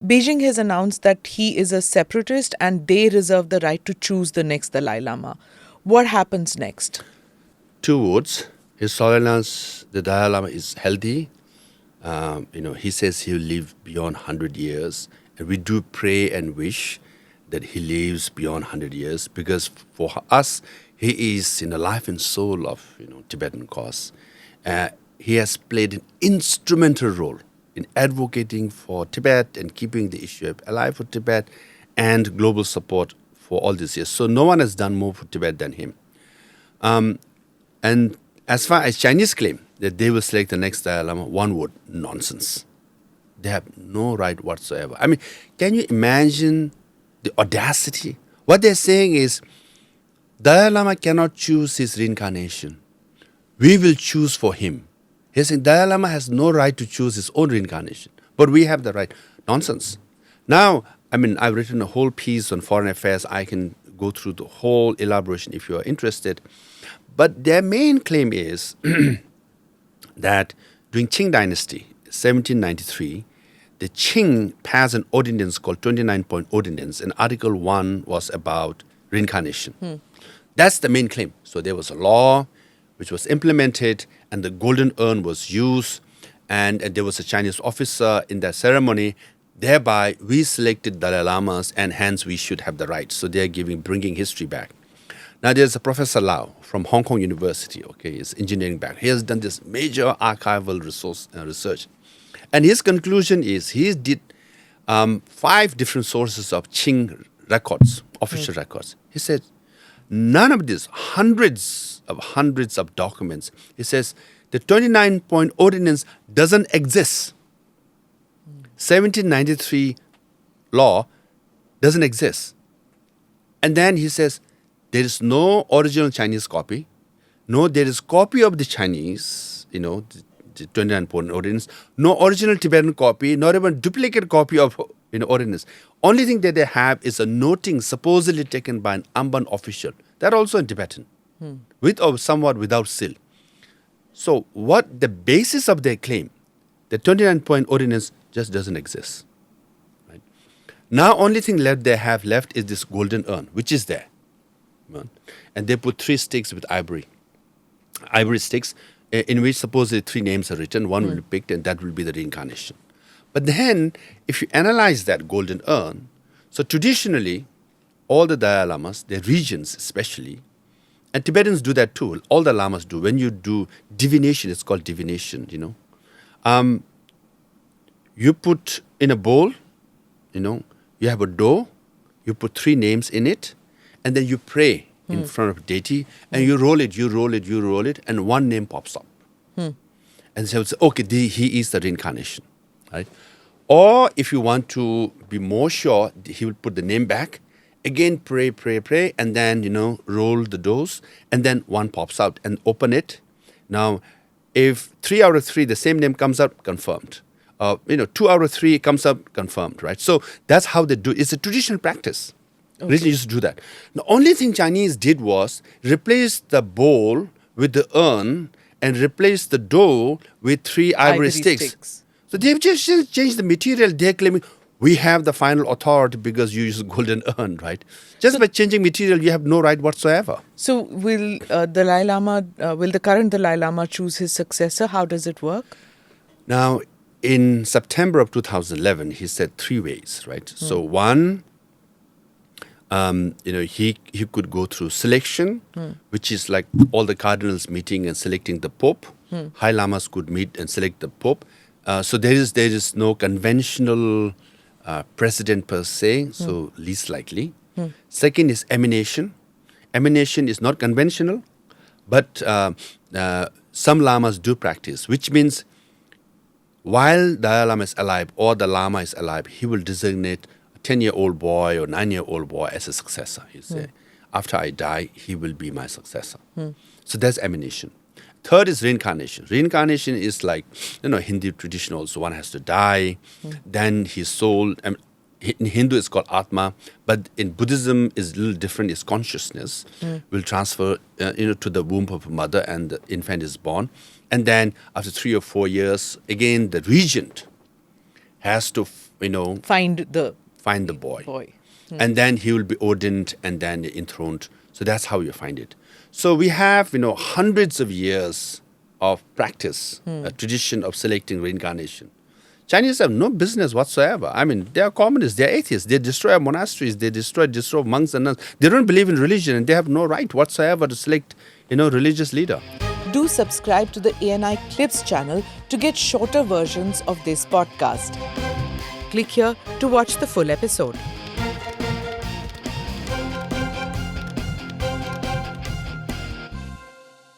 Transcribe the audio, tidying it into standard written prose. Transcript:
Beijing has announced that he is a separatist and they reserve the right to choose the next Dalai Lama. What happens next? 2 words. His Holiness, the Dalai Lama, is healthy. He says he'll live beyond 100 years. And we do pray and wish that he lives beyond 100 years, because for us, he is in the life and soul of Tibetan cause. He has played an instrumental role in advocating for Tibet and keeping the issue alive for Tibet and global support for all these years. So no one has done more for Tibet than him. And as far as Chinese claim that they will select the next Dalai Lama, one word: nonsense. They have no right whatsoever. I mean, can you imagine the audacity? What they're saying is, Dalai Lama cannot choose his reincarnation. We will choose for him. He's saying Dalai Lama has no right to choose his own reincarnation, but we have the right. Nonsense. Now, I've written a whole piece on foreign affairs. I can go through the whole elaboration if you are interested. But their main claim is that during Qing Dynasty, 1793, the Qing passed an ordinance called 29-point ordinance, and Article 1 was about reincarnation. That's the main claim. So there was a law which was implemented, and the golden urn was used, and there was a Chinese officer in that ceremony. Thereby, we selected Dalai Lamas, and hence we should have the right. So they're bringing history back. Now, there's a Professor Lau from Hong Kong University, he's engineering back. He has done this major archival research. And his conclusion is he did 5 different sources of Qing records, official records. He said, none of these, hundreds of documents, he says, the 29-point ordinance doesn't exist. 1793 law doesn't exist. And then he says, there is no original Chinese copy. No, there is copy of the Chinese, the 29-point ordinance. No original Tibetan copy, not even duplicate copy of ordinance. Only thing that they have is a noting supposedly taken by an Amban official. That also in Tibetan, with or somewhat without seal. So what the basis of their claim, the 29-point ordinance just doesn't exist. Right? Now only thing they have left is this golden urn, which is there. And they put 3 sticks with ivory sticks, in which supposedly 3 names are written. One will be picked, and that will be the reincarnation. But then, if you analyze that golden urn, so traditionally, all the Dalai Lamas, their regions especially, and Tibetans do that too. All the Lamas do. When you do divination, it's called divination. You put in a bowl, you have a dough, you put 3 names in it, and then you pray in front of deity, and you roll it, and 1 name pops up. And so it's okay, he is the reincarnation, right? Or if you want to be more sure, he will put the name back, again pray, and then, roll the doughs, and then 1 pops out, and open it. Now, if 3 out of 3, the same name comes up, confirmed. 2 out of 3 comes up, confirmed, right? So that's how they do it. It's a traditional practice. Okay. Religion used to do that. The only thing Chinese did was replace the bowl with the urn and replace the dough with 3 ivory sticks. So they've just changed the material. They're claiming we have the final authority because you use golden urn, right? Just by changing material, you have no right whatsoever. So will the current Dalai Lama choose his successor? How does it work? Now, in September of 2011, he said 3 ways, right? So one, he could go through selection, which is like all the cardinals meeting and selecting the Pope. High Lamas could meet and select the Pope. So there is no conventional president per se, so least likely. Second is emination. Emination is not conventional, but some Lamas do practice, which means while Dalai Lama is alive or the Lama is alive, he will designate a 10-year-old boy or 9-year-old boy as a successor. He'll say, after I die, he will be my successor. So that's emination. Third is reincarnation. Reincarnation is like, Hindu tradition also. One has to die, then his soul, in Hindu it's called Atma, but in Buddhism is a little different. It's consciousness will transfer, to the womb of a mother, and the infant is born. And then after 3 or 4 years, again, the regent has to Find the boy. boy. And then he will be ordained and then enthroned. So that's how you find it. So we have, hundreds of years of practice, a tradition of selecting reincarnation. Chinese have no business whatsoever. I mean, they are communists, they are atheists. They destroy monasteries, they destroy monks and nuns. They don't believe in religion and they have no right whatsoever to select, religious leader. Do subscribe to the ANI Clips channel to get shorter versions of this podcast. Click here to watch the full episode.